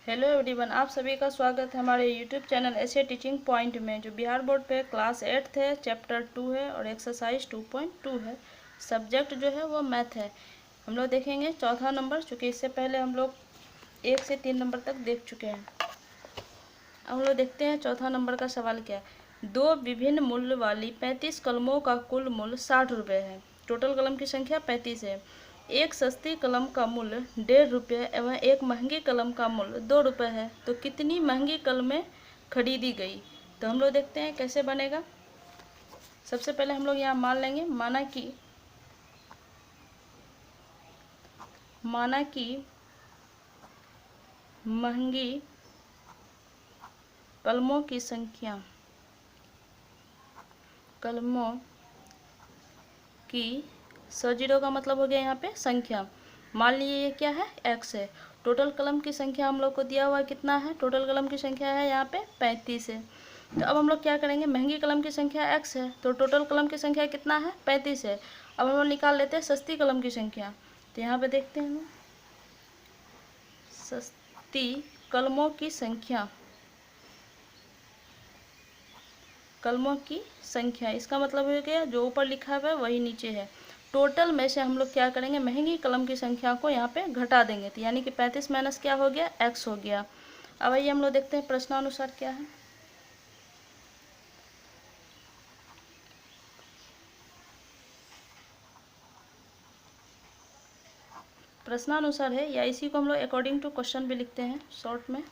Hello everyone, आप सभी का स्वागत है हमारे यूट्यूब चैनल ऐसे टीचिंग पॉइंट में, जो बिहार बोर्ड पे क्लास 8 है, चैप्टर 2 है और एक्सरसाइज 2.2 है। सब्जेक्ट जो है वो मैथ है। हम लोग देखेंगे चौथा नंबर, चूँकि इससे पहले हम लोग 1 से 3 नंबर तक देख चुके हैं। अब हम लोग देखते हैं चौथा नंबर का सवाल क्या है। दो विभिन्न मूल्य वाली 35 कलमों का कुल मूल्य 60 रुपये है। टोटल कलम की संख्या 35 है। एक सस्ती कलम का मूल्य 1.5 रुपये एवं एक महंगी कलम का मूल्य 2 रुपये है, तो कितनी महंगी कलमें खरीदी गई। तो हम लोग देखते हैं कैसे बनेगा। सबसे पहले हम लोग यहाँ मान लेंगे, माना कि महंगी कलमों की जीरो का मतलब हो गया यहाँ पे संख्या। मान लीजिए ये क्या है, x है। टोटल कलम की संख्या हम लोग को दिया हुआ कितना है, टोटल कलम की संख्या है यहाँ पे 35 है। तो अब हम लोग क्या करेंगे, महंगी कलम की संख्या x है, तो टोटल कलम की संख्या कितना है, 35 है। अब हम लोग निकाल लेते हैं सस्ती कलम की संख्या। तो यहाँ पे देखते हैं सस्ती कलमों की संख्या, इसका मतलब हो गया जो ऊपर लिखा हुआ है वही नीचे है। टोटल में से हम लोग क्या करेंगे, महंगी कलम की संख्या को यहाँ पे घटा देंगे, तो यानी कि 35 माइनस क्या हो गया, x हो गया। अब आइए हम लोग देखते हैं प्रश्नानुसार क्या है। प्रश्नानुसार है, या इसी को हम लोग अकॉर्डिंग टू क्वेश्चन भी लिखते हैं शॉर्ट में।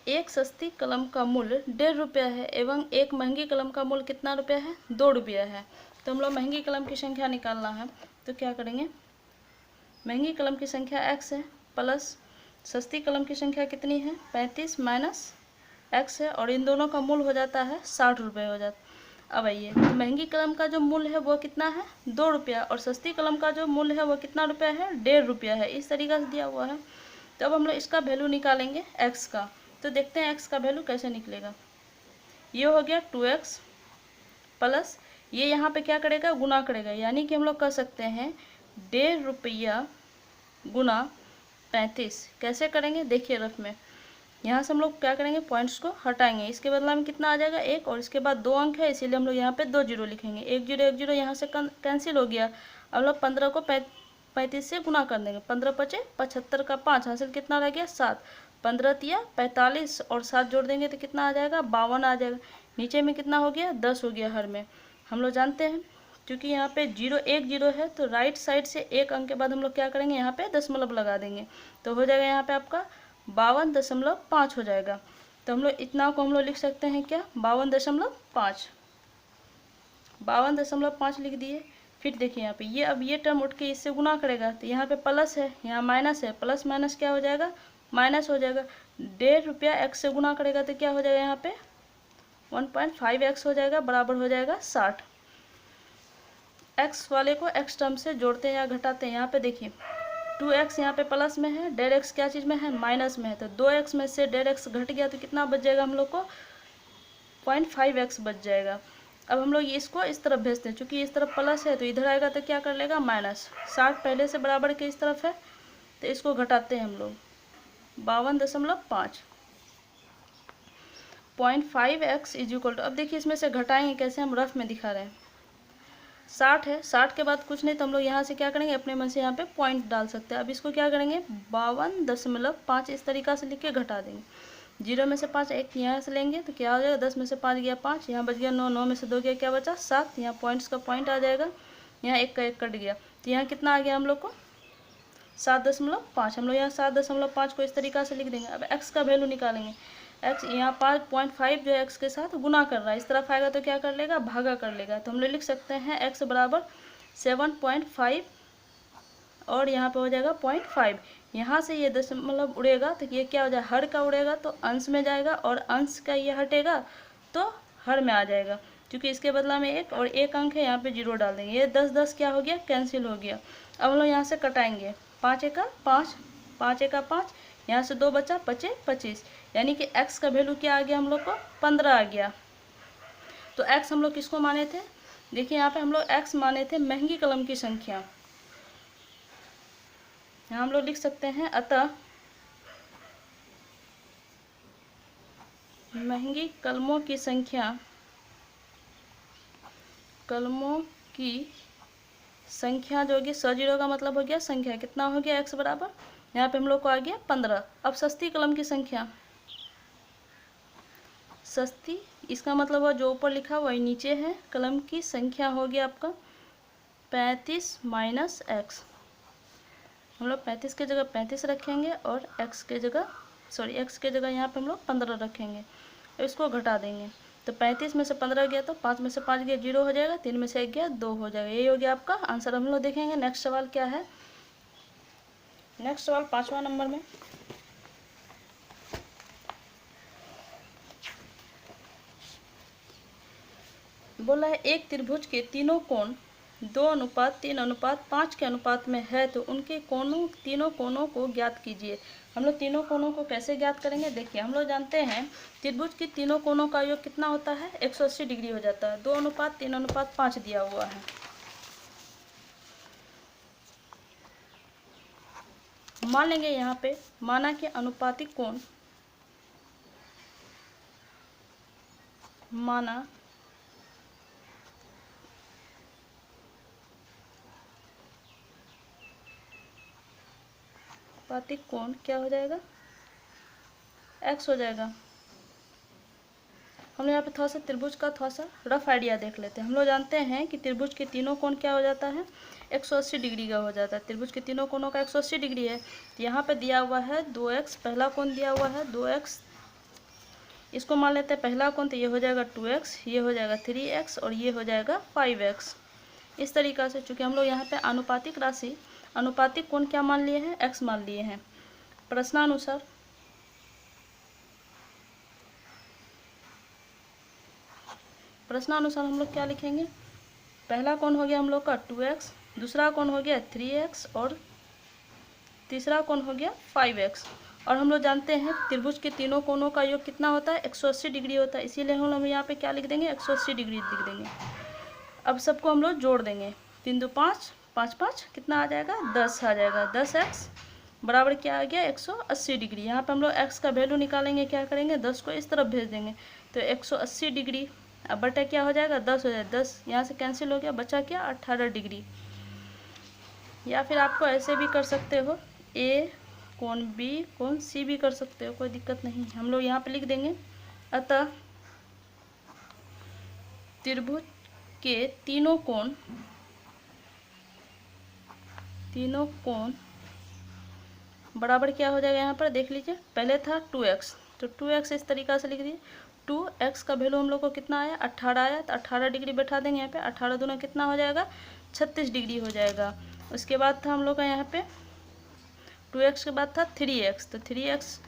एक सस्ती कलम का मूल्य 1.5 रुपया है एवं एक महंगी कलम का मूल्य कितना रुपया है, 2 रुपया है। तो हम लोग महंगी कलम की संख्या निकालना है, तो क्या करेंगे, महंगी कलम की संख्या x है प्लस सस्ती कलम की संख्या कितनी है, 35 माइनस x है, और इन दोनों का मूल्य हो जाता है 60 रुपये हो जाता। अब आइए, तो महंगी कलम का जो मूल्य है वो कितना है, 2 रुपया, और सस्ती कलम का जो मूल्य है वो कितना रुपया है, 1.5 रुपया है। इस तरीके से दिया हुआ है। तो अब हम लोग इसका वैल्यू निकालेंगे x का। तो देखते हैं x का वैल्यू कैसे निकलेगा। ये हो गया 2x प्लस ये यहाँ पे क्या करेगा, गुना करेगा, यानी कि हम लोग कर सकते हैं 1.5 रुपया गुना 35। कैसे करेंगे देखिए रफ में, यहाँ से हम लोग क्या करेंगे, पॉइंट्स को हटाएंगे, इसके बदला में कितना आ जाएगा 1, और इसके बाद 2 अंक है, इसीलिए हम लोग यहाँ पे 2 जीरो लिखेंगे। 1 जीरो यहाँ से कैंसिल हो गया। अब लोग 15 को 35 से गुना कर देंगे, 15 पचे 75 का 5 हासिल कितना रह गया 7, 15 तिया 45 और 7 जोड़ देंगे तो कितना आ जाएगा, 52 आ जाएगा। नीचे में कितना हो गया, 10 हो गया हर में। हम लोग जानते हैं क्योंकि यहाँ पे 1 जीरो है, तो राइट साइड से एक अंक के बाद हम लोग क्या करेंगे, यहाँ पे दशमलव लगा देंगे, तो हो जाएगा यहाँ पे आपका 52.5 हो जाएगा। तो हम लोग इतना को हम लोग लिख सकते हैं क्या, 52.5 लिख दिए। फिर देखिए यहाँ पे ये, अब ये टर्म उठ के इससे गुना करेगा, तो यहाँ पे प्लस है, यहाँ माइनस है, प्लस माइनस क्या हो जाएगा, माइनस हो जाएगा। 1.5 रुपया x से गुना करेगा तो क्या हो जाएगा, यहाँ पे 1.5x हो जाएगा, बराबर हो जाएगा 60। x वाले को x टर्म से जोड़ते हैं या घटाते हैं। यहाँ पे देखिए 2x यहाँ पे प्लस में है, 1.5x क्या चीज़ में है, माइनस में है, तो 2x में से 1.5x घट गया तो कितना बच जाएगा हम लोग को, 0.5x बच जाएगा। अब हम लोग इसको इस तरफ भेजते हैं, चूँकि इस तरफ प्लस है तो इधर आएगा तो क्या कर लेगा, माइनस। 60 पहले से बराबर के इस तरफ है, तो इसको घटाते हैं हम लोग, 52.5 0.5x इज इक्वल टू, अब देखिए इसमें से घटाएंगे कैसे, हम रफ में दिखा रहे हैं। 60 है, 60 के बाद कुछ नहीं, तो हम लोग यहाँ से क्या करेंगे, अपने मन से यहाँ पे पॉइंट डाल सकते हैं। अब इसको क्या करेंगे, 52.5 इस तरीक़ा से लिख के घटा देंगे। 0 में से 5 एक यहाँ से लेंगे तो क्या हो जाएगा, 10 में से 5 गया 5, यहाँ बच गया 9, 9 में से 2 गया क्या बचा 7, यहाँ पॉइंट्स का पॉइंट आ जाएगा, यहाँ एक का एक कट गया, तो यहाँ कितना आ गया हम लोग को 7.5। हम लोग यहाँ 7.5 को इस तरीक़ा से लिख देंगे। अब x का वैल्यू निकालेंगे, x यहाँ 5.5 जो है x के साथ गुना कर रहा है, इस तरफ आएगा तो क्या कर लेगा, भागा कर लेगा, तो हम लोग लिख सकते हैं x बराबर 7.5 और यहाँ पे हो जाएगा 0.5। यहाँ से ये दशमलव उड़ेगा तो ये क्या हो जाएगा, हर का उड़ेगा तो अंश में जाएगा, और अंश का ये हटेगा तो हर में आ जाएगा, क्योंकि इसके बदला में 1 और 1 अंक है, यहाँ पे 0 डाल देंगे, ये 10 क्या हो गया, कैंसिल हो गया। अब हम लोग यहाँ से कटाएंगे, 5 एका 5, 5 एका 5, यहाँ से 2 बचा, बचे 25, यानी कि x का वैल्यू क्या आ गया हम लोग को, 15 आ गया। तो x हम लोग किसको माने थे, देखिए यहाँ पे हम लोग x माने थे महंगी कलम की संख्या, यहाँ हम लोग लिख सकते हैं अतः महंगी कलमों की संख्या जो होगी 100 का मतलब हो गया संख्या, कितना हो गया x बराबर, यहाँ पे हम लोग को आ गया 15। अब सस्ती कलम की संख्या, सस्ती इसका मतलब है जो ऊपर लिखा वही नीचे है, कलम की संख्या हो गया आपका 35 माइनस x। हम लोग 35 की जगह 35 रखेंगे और x के जगह यहाँ पे हम लोग 15 रखेंगे, इसको घटा देंगे तो 35 में से 15 गया तो 5 में से 5 गया 0 हो जाएगा, 3 में से 1 गया 2 हो जाएगा। यही हो गया आपका आंसर। हम लोग देखेंगे नेक्स्ट सवाल क्या है। नेक्स्ट सवाल 5वां नंबर में, बोला है एक त्रिभुज के तीनों कोण 2:3:5 के अनुपात में है तो उनके तीनों कोणों को ज्ञात कीजिए। हम लोग तीनों कोणों को कैसे ज्ञात करेंगे, देखिए हम लोग जानते हैं त्रिभुज की तीनों कोणों का योग कितना होता है, 180 डिग्री हो जाता है। 2:3:5 दिया हुआ है। मान लेंगे यहाँ पे, माना कि अनुपातिक कोण, माना अनुपातिक कोण क्या हो जाएगा, x हो जाएगा। हम लोग यहाँ पे थोड़ा सा त्रिभुज का थोड़ा सा रफ आइडिया देख लेते हैं। हम लोग जानते हैं कि त्रिभुज के तीनों कोण क्या हो जाता है, 180 डिग्री का हो जाता है। त्रिभुज के तीनों कोणों का 180 डिग्री है। तो यहाँ पे दिया हुआ है 2x, पहला कोण दिया हुआ है 2x, इसको मान लेते हैं पहला कोण, तो ये हो जाएगा 2x, ये हो जाएगा 3x और ये हो जाएगा 5x। इस तरीक़ा से चूँकि हम लोग यहाँ पे आनुपातिक राशि, आनुपातिक कोण क्या मान लिए हैं, x मान लिए हैं। प्रश्नानुसार हम लोग क्या लिखेंगे, पहला कोण हो गया हम लोग का 2x, दूसरा कोण हो गया 3x और तीसरा कोण हो गया 5x। और हम लोग जानते हैं त्रिभुज के तीनों कोणों का योग कितना होता है, 180 डिग्री होता है। इसीलिए हम लोग यहाँ पे क्या लिख देंगे, 180 डिग्री लिख देंगे। अब सबको हम लोग जोड़ देंगे, 3 2 5, 5 5 कितना आ जाएगा, 10 आ जाएगा। 10x बराबर क्या आ गया, 180 डिग्री। यहाँ पे हम लोग x का वैल्यू निकालेंगे, क्या करेंगे, 10 को इस तरफ भेज देंगे तो 180 डिग्री, अब बटा क्या हो जाएगा, 10 हो जाएगा। 10 यहाँ से कैंसिल हो गया, बचा क्या, 18 डिग्री। या फिर आपको ऐसे भी कर सकते हो, ए कोण बी कोण सी भी कर सकते हो, कोई दिक्कत नहीं। हम लोग यहाँ पे लिख देंगे अतः त्रिभुज के तीनों कोण बराबर क्या हो जाएगा, यहाँ पर देख लीजिए, पहले था 2x, तो 2x इस तरीक़ा से लिख दिए। 2x का वैल्यू हम लोग को कितना आया, 18 आया, तो 18 डिग्री बैठा देंगे यहाँ पे। 18 दूना कितना हो जाएगा, 36 डिग्री हो जाएगा। उसके बाद था हम लोग का यहाँ पे 2x के बाद था 3x, तो 3x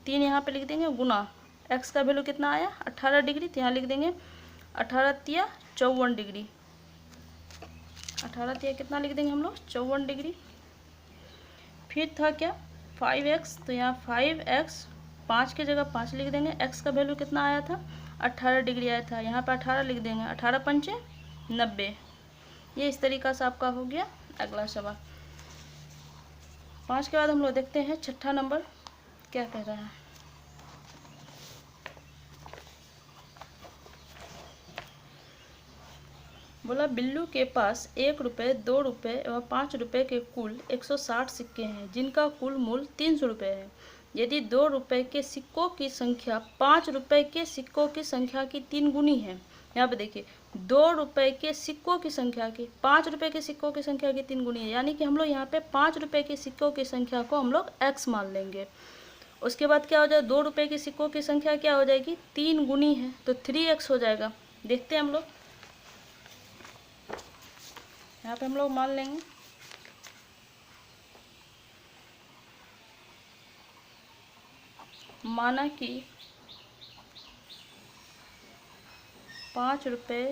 3 यहाँ पे लिख देंगे गुना x का वैल्यू कितना आया, 18 डिग्री, तो यहाँ लिख देंगे 18 तिया 54 डिग्री। 18 तिया कितना लिख देंगे हम लोग, 54 डिग्री। फिर था क्या 5x, तो यहाँ 5x 5 की जगह 5 लिख देंगे। x का वैल्यू कितना आया था, 18 डिग्री आया था, यहाँ पे 18 लिख देंगे। 18 पंचे 90। ये इस तरीक़ा से आपका हो गया अगला सवाल। 5 के बाद हम लोग देखते हैं 6ठा नंबर क्या कह रहा है। बोला बिल्लू के पास 1 रुपये, 2 रुपये एवं 5 रुपये के कुल 160 सिक्के हैं जिनका कुल मूल्य 300 रुपये है। यदि 2 रुपये के सिक्कों की संख्या 5 रुपये के सिक्कों की संख्या की 3 गुनी है, यहाँ पे देखिए 2 रुपये के सिक्कों की संख्या की 5 रुपये के सिक्कों की संख्या की 3 गुनी है, यानी कि हम लोग यहाँ पे 5 रुपये के सिक्कों की संख्या को हम लोग x मान लेंगे। उसके बाद क्या हो जाएगा, 2 रुपये के सिक्कों की संख्या क्या हो जाएगी, 3 गुनी है, तो 3x हो जाएगा। देखते हैं हम लोग, यहाँ पे हम लोग मान लेंगे माना कि 5 रुपये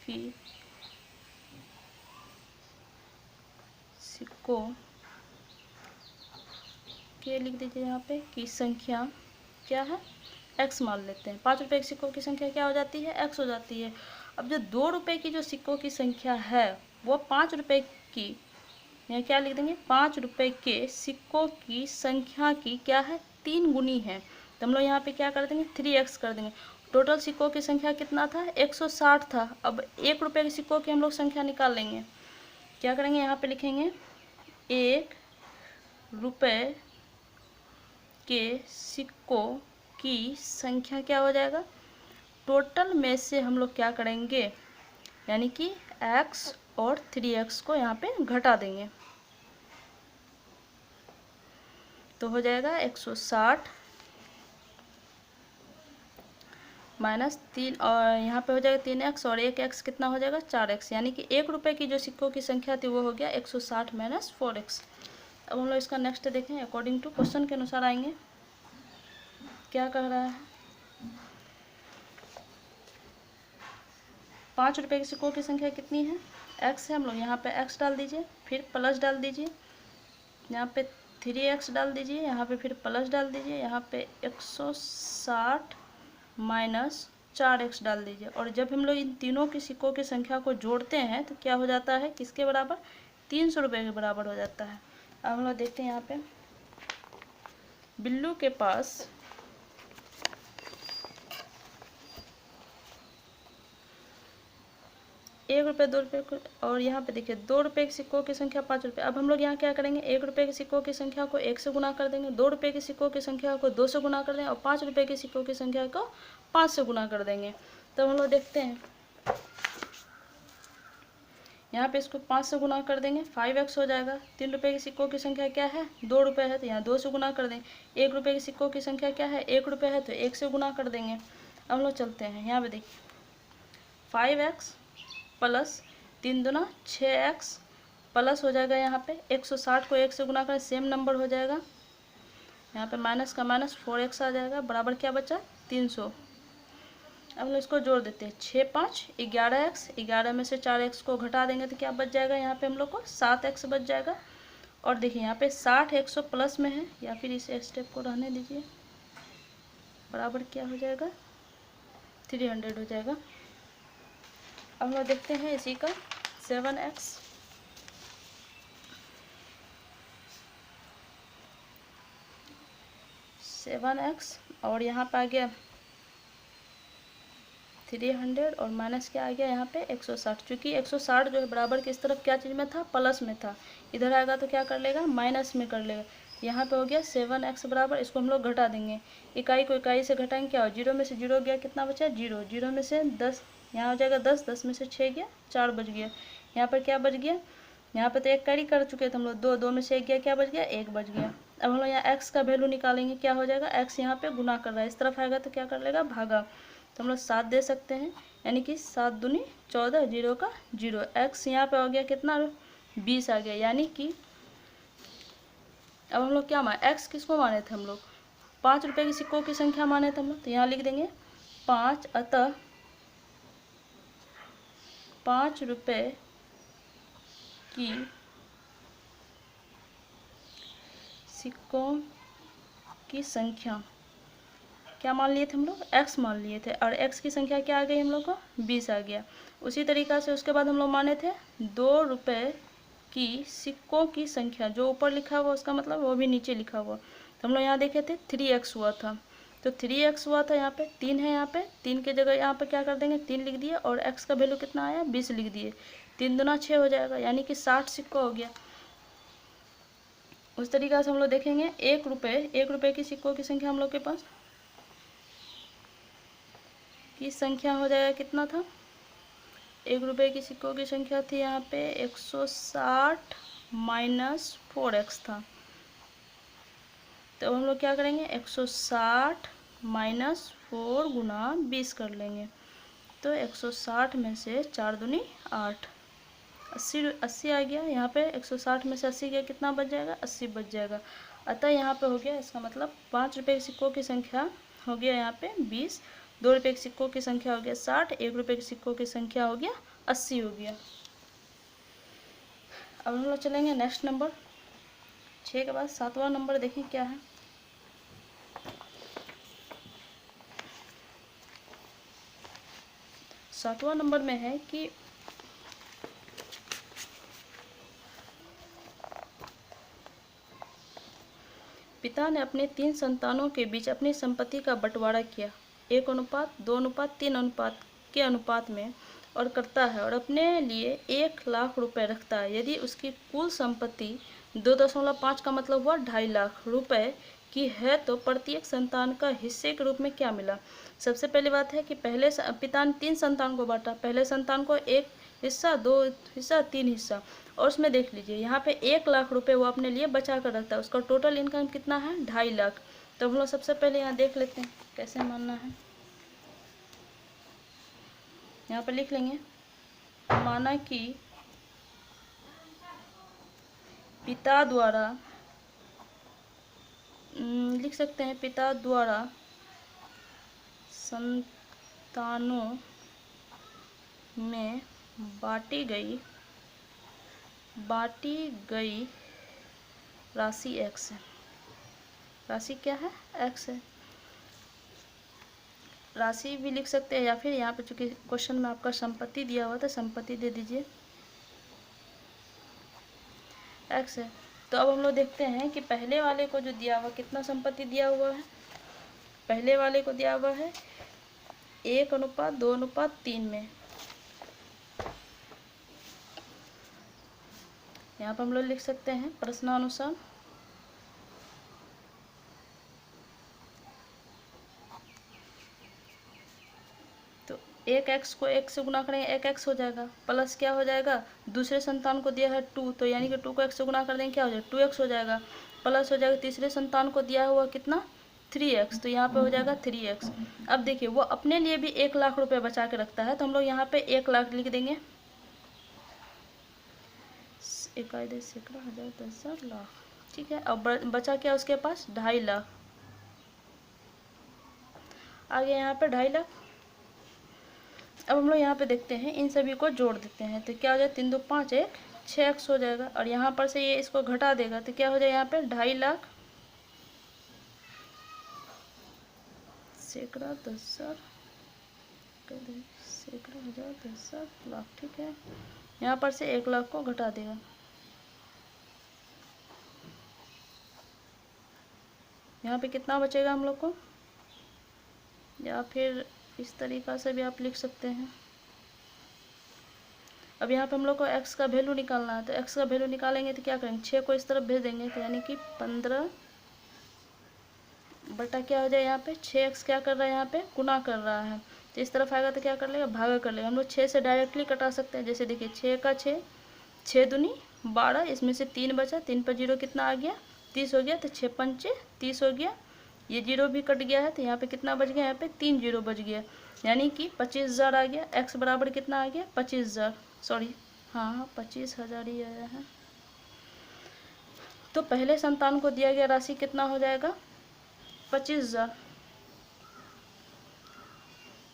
की सिक्कों के लिख दीजिए यहाँ पे की संख्या क्या है, x मान लेते हैं। 5 रुपये के सिक्कों की संख्या क्या हो जाती है, x हो जाती है। अब जो 2 रुपये की जो सिक्कों की संख्या है वो 5 रुपये की यहाँ क्या लिख देंगे, 5 रुपए के सिक्कों की संख्या की क्या है, 3 गुनी है। तो हम लोग यहाँ पे क्या कर देंगे, 3x कर देंगे। टोटल सिक्कों की संख्या कितना था, 160 था। अब 1 रुपये के सिक्कों की हम लोग संख्या निकाल लेंगे। क्या करेंगे, यहाँ पे लिखेंगे 1 रुपये के सिक्कों की संख्या क्या हो जाएगा, टोटल में से हम लोग क्या करेंगे, यानी कि x और 3x को यहाँ पे घटा देंगे। तो हो जाएगा 160 माइनस 3, और यहाँ पे हो जाएगा 3x और 1x कितना हो जाएगा, 4x। यानी कि 1 रुपये की जो सिक्कों की संख्या थी वो हो गया 160 माइनस 4x। अब हम लोग इसका नेक्स्ट देखें, अकॉर्डिंग टू क्वेश्चन के अनुसार आएंगे। क्या कह रहा है, 5 रुपये के सिक्कों की संख्या कितनी है, x है। हम लोग यहाँ पे x डाल दीजिए, फिर प्लस डाल दीजिए, यहाँ पे 3x डाल दीजिए, यहाँ पे फिर प्लस डाल दीजिए, यहाँ पे 160 माइनस 4x डाल दीजिए। और जब हम लोग इन तीनों की सिक्कों की संख्या को जोड़ते हैं तो क्या हो जाता है, किसके बराबर, 300 रुपये के बराबर हो जाता है। अब हम लोग देखते हैं यहाँ पे, बिल्लू के पास 1 रुपये, 2 रुपये, और यहाँ पे देखिए 2 रुपये के सिक्कों की संख्या 5 रुपये। अब हम लोग यहाँ क्या करेंगे, 1 रुपये के सिक्कों की संख्या को 1 से गुना कर देंगे, 2 रुपये के सिक्कों की संख्या को 2 से गुना कर देंगे, और 5 रुपये के सिक्कों की संख्या को 5 से गुना कर देंगे। तो हम लोग देखते हैं, यहाँ पे इसको 5 से गुना कर देंगे, 5x हो जाएगा। 3 रुपये के सिक्कों की संख्या क्या है, 2 रुपये है, तो यहाँ 2 से गुना कर देंगे। 1 रुपये के सिक्कों की संख्या क्या है, 1 रुपये है, तो 1 से गुना कर देंगे। अब हम लोग चलते हैं, यहाँ पे देखिए 5x प्लस 3 दूना 6x प्लस हो जाएगा, यहाँ पे 160 को 1 से गुना करें, सेम नंबर हो जाएगा। यहाँ पे माइनस का माइनस 4x आ जाएगा, बराबर क्या बचा, 300। अब हम लोग इसको जोड़ देते हैं, 6 5 11x, 11 में से 4x को घटा देंगे तो क्या बच जाएगा, यहाँ पे हम लोग को 7x बच जाएगा। और देखिए यहाँ पे 60 100 प्लस में है, या फिर इस स्टेप को रहने दीजिए, बराबर क्या हो जाएगा, 300 हो जाएगा। अब हम लोग देखते हैं इसी का 7x, और यहाँ पे आ गया 300, और माइनस क्या आ गया यहाँ पे 160। चूँकि 160 जो है बराबर किस तरफ क्या चीज़ में था, प्लस में था, इधर आएगा तो क्या कर लेगा, माइनस में कर लेगा। यहाँ पे हो गया 7x बराबर, इसको हम लोग घटा देंगे, इकाई को इकाई से घटाएंगे, क्या हो, 0 में से 0 गया, कितना बचा, 0, 0 में से 10, यहाँ हो जाएगा 10, 10 में से 6 गया, 4 बच गया। यहाँ पर क्या बच गया, यहाँ पे तो 1 कैरी कर चुके थे हम लोग, 2, 2 में से 1 गया, क्या बच गया, 1 बच गया। अब हम लोग यहाँ x का वैल्यू निकालेंगे, क्या हो जाएगा, x यहाँ पे गुना कर रहा है, इस तरफ आएगा तो क्या कर लेगा, भागा, तो हम लोग 7 दे सकते हैं, यानी कि 7 दूनी 14, 0 का 0, x यहाँ पे हो गया कितना, 20 आ गया। यानी कि अब हम लोग क्या माने, x किसको माने थे हम लोग, 5 रुपये के सिक्कों की संख्या माने थे हम लोग, तो यहाँ लिख देंगे 5, अतः 5 रुपये की सिक्कों की संख्या क्या मान लिए थे हम लोग, x मान लिए थे, और x की संख्या क्या आ गई हम लोग को, 20 आ गया। उसी तरीक़ा से उसके बाद हम लोग माने थे 2 रुपये की सिक्कों की संख्या, जो ऊपर लिखा हुआ उसका मतलब वो भी नीचे लिखा हुआ, तो हम लोग यहाँ देखे थे 3x हुआ था, तो 3x हुआ था, यहाँ पे 3 है, यहाँ पे 3 की जगह यहाँ पे क्या कर देंगे, 3 लिख दिए, और x का वैल्यू कितना आया, 20 लिख दिए, 3 दूना 6 हो जाएगा, यानी कि 60 सिक्का हो गया। उस तरीक़ा से हम लोग देखेंगे 1 रुपये की सिक्कों की संख्या हम लोग के पास की संख्या हो जाएगा, कितना था, 1 रुपये की सिक्कों की संख्या थी यहाँ पे 160 माइनस 4x था, तो हम लोग क्या करेंगे, 160 माइनस 4 गुना 20 कर लेंगे, तो 160 में से 4 दूनी 8, 80 आ गया। यहाँ पे 160 में से 80 गया, कितना बच जाएगा, 80 बच जाएगा। अतः यहाँ पे हो गया, इसका मतलब 5 रुपये के सिक्कों की संख्या हो गया यहाँ पे 20, 2 रुपये के सिक्कों की संख्या हो गया 60, 1 रुपये के सिक्कों की संख्या हो गया 80 हो गया। अब हम लोग चलेंगे नेक्स्ट नंबर 6 के बाद 7वां नंबर देखें क्या है। सातवां नंबर में है कि पिता ने अपने 3 संतानों के बीच अपनी संपत्ति का बंटवारा किया 1:2:3 अनुपात के अनुपात में और करता है और अपने लिए 1,00,000 रुपये रखता है। यदि उसकी कुल संपत्ति 2.5 का मतलब हुआ 2.5 लाख रुपए की है तो प्रत्येक संतान का हिस्से के रूप में क्या मिला। सबसे पहली बात है कि पहले पिता ने 3 संतान को बांटा, पहले संतान को 1 हिस्सा, 2 हिस्सा, 3 हिस्सा, और उसमें देख लीजिए यहाँ पे 1,00,000 रुपये वो अपने लिए बचा कर रखता है। उसका टोटल इनकम कितना है 2.5 लाख। तो हम लोग सबसे पहले यहाँ देख लेते हैं कैसे मानना है। यहाँ पर लिख लेंगे माना कि पिता द्वारा लिख सकते हैं पिता द्वारा संतानों में बांटी गई राशि x है। राशि क्या है x है। राशि भी लिख सकते हैं या फिर यहाँ पे चूंकि क्वेश्चन में आपका संपत्ति दिया हुआ था संपत्ति दे दीजिए x है। तो अब हम लोग देखते हैं कि पहले वाले को जो दिया हुआ कितना संपत्ति दिया हुआ है। पहले वाले को दिया हुआ है 1:2:3 में। यहाँ पर हम लोग लिख सकते हैं प्रश्नानुसार तो 1x को 1 से गुना करेंगे 1x हो जाएगा, प्लस क्या हो जाएगा दूसरे संतान को दिया है 2 तो यानी कि 2 को 1 से गुना कर देंगे क्या हो जाएगा 2x हो जाएगा, प्लस हो जाएगा तीसरे संतान को दिया हुआ कितना 3x तो यहाँ पे हो जाएगा 3x। अब देखिए वो अपने लिए भी 1,00,000 रुपये बचा के रखता है तो हम लोग यहाँ पे 1,00,000 लिख देंगे 1,000 लाख। ठीक है। अब बचा क्या उसके पास 2.5 लाख आ गया यहाँ पे 2.5 लाख। अब हम लोग यहाँ पे देखते हैं इन सभी को जोड़ देते हैं तो क्या हो जाए 3 2 5 1 6x हो जाएगा और यहाँ पर से ये इसको घटा देगा तो क्या हो जाए यहाँ पे 2.5 लाख सैकड़ा 10,000 सैकड़ा हजार 10,000 लाख। ठीक है। यहाँ पर से 1,00,000 को घटा देगा। यहाँ पे कितना बचेगा हम लोग को या फिर इस तरीक़ा से भी आप लिख सकते हैं। अब यहाँ पे हम लोग को x का वैल्यू निकालना है तो x का वैल्यू निकालेंगे तो क्या करेंगे 6 को इस तरफ भेज देंगे तो यानी कि 15 बटा क्या हो जाए यहाँ पे 6x क्या कर रहा है यहाँ पे गुना कर रहा है तो इस तरफ आएगा तो क्या कर लेगा भागा कर लेगा। हम लोग 6 से डायरेक्टली कटा सकते हैं। जैसे देखिए 6 का 6 6 दूनी 12 इसमें से 3 बचा 3 पर 0 कितना आ गया 30 हो गया तो 6 पंचे 30 हो गया। ये 0 भी कट गया है तो यहाँ पे कितना बच गया यहाँ पे 3 0 बच गया यानी कि 25,000 आ गया। x बराबर कितना आ गया 25,000 सॉरी हाँ 25,000 ही आया है। तो पहले संतान को दिया गया राशि कितना हो जाएगा 25,000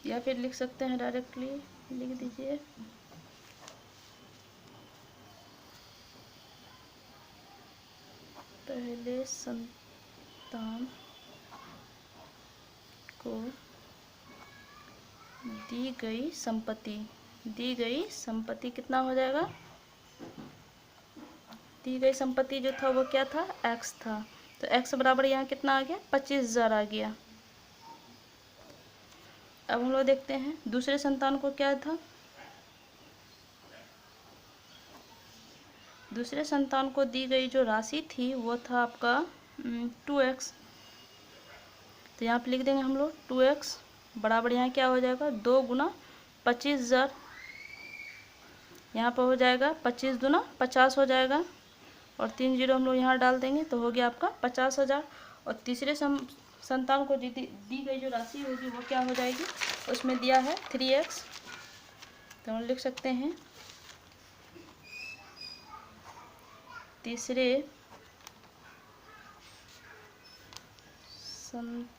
या फिर लिख सकते हैं डायरेक्टली लिख दीजिए पहले संतान को दी गई संपत्ति कितना हो जाएगा। दी गई संपत्ति जो था वो क्या था x था तो x बराबर यहाँ कितना आ गया 25,000 आ गया। अब हम लोग देखते हैं दूसरे संतान को क्या था। दूसरे संतान को दी गई जो राशि थी वो था आपका 2x तो यहाँ पे लिख देंगे हम लोग 2x बराबर यहाँ क्या हो जाएगा 2 गुना 25,000 यहाँ पर हो जाएगा 25 दूना 50 हो जाएगा और 3 0 हम लोग यहाँ डाल देंगे तो हो गया आपका 50,000। और तीसरे संतान को दी गई जो राशि होगी वो क्या हो जाएगी उसमें दिया है 3x तो हम लिख सकते हैं तीसरे संतान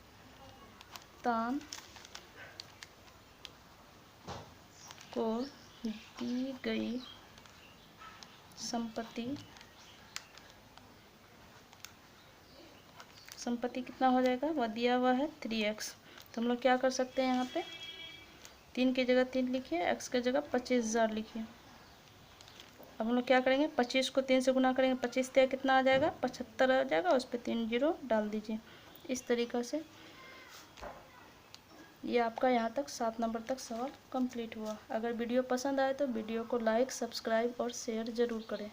को दी गई संपत्ति कितना हो जाएगा वह दिया हुआ है 3x तो हम लोग क्या कर सकते हैं यहाँ पे 3 की जगह 3 लिखिए x की जगह 25,000 लिखिए। अब हम लोग क्या करेंगे, 25 को 3 से गुना करेंगे, 25 त्या कितना आ जाएगा, 75 आ जाएगा, उस पर 3 जीरो डाल दीजिए। इस तरीक़ा से ये आपका यहाँ तक 7 नंबर तक सवाल कंप्लीट हुआ। अगर वीडियो पसंद आए तो वीडियो को लाइक, सब्सक्राइब और शेयर ज़रूर करें।